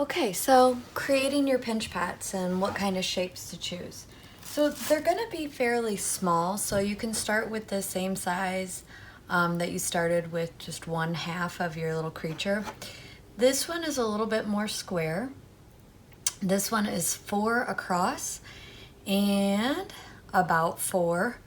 Okay, so creating your pinch pots and what kind of shapes to choose. So they're gonna be fairly small, so you can start with the same size that you started with, just 1/2 of your little creature. This one is a little bit more square. This one is 4 across and about 4.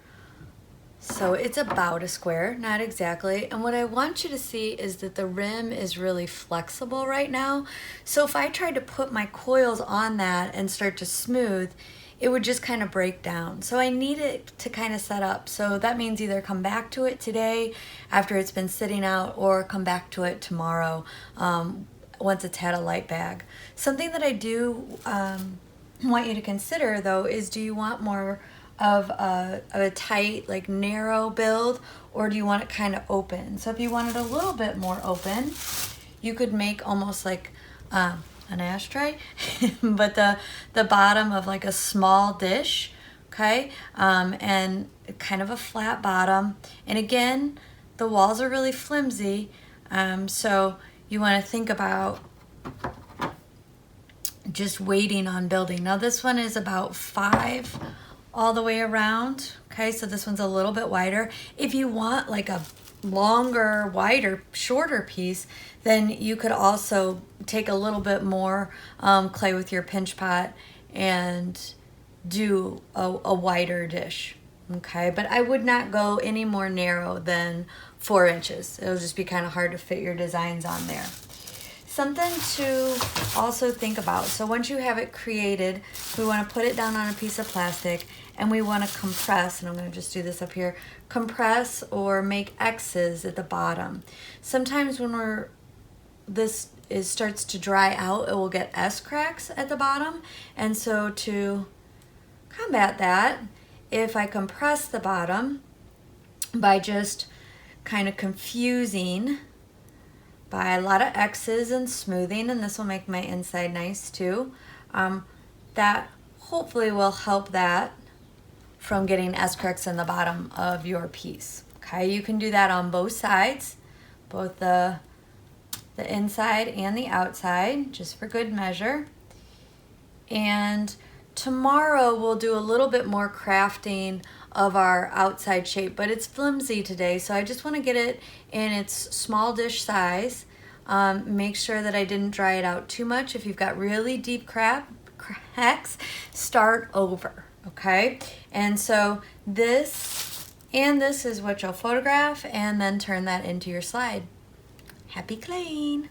So it's about a square, not exactly. And what I want you to see is that the rim is really flexible right now. So if I tried to put my coils on that and start to smooth, it would just kind of break down. So I need it to kind of set up. So that means either come back to it today after it's been sitting out, or come back to it tomorrow once it's had a light bag. Something that I do want you to consider though is, do you want more of a tight, like narrow build, or do you want it kind of open? So if you want it a little bit more open, you could make almost like an ashtray, but the bottom of like a small dish, okay? And kind of a flat bottom. And again, the walls are really flimsy, so you want to think about just waiting on building. Now this one is about 5 all the way around, okay? So this one's a little bit wider. If you want like a longer, wider, shorter piece, then you could also take a little bit more clay with your pinch pot and do a wider dish, okay? But I would not go any more narrow than 4 inches. It'll just be kind of hard to fit your designs on there. Something to also think about. So once you have it created, we want to put it down on a piece of plastic and we want to compress, and I'm going to just do this up here, compress or make X's at the bottom. Sometimes when this starts to dry out, it will get S cracks at the bottom. And so to combat that, if I compress the bottom by just kind of confusing by a lot of X's and smoothing, and this will make my inside nice too, that hopefully will help that from getting S cracks in the bottom of your piece. Okay, you can do that on both sides, both the inside and the outside, just for good measure. And tomorrow we'll do a little bit more crafting of our outside shape, but it's flimsy today, so I just want to get it in its small dish size. Make sure that I didn't dry it out too much. If you've got really deep cracks, start over, okay? And so this and this is what you'll photograph and then turn that into your slide. Happy claying!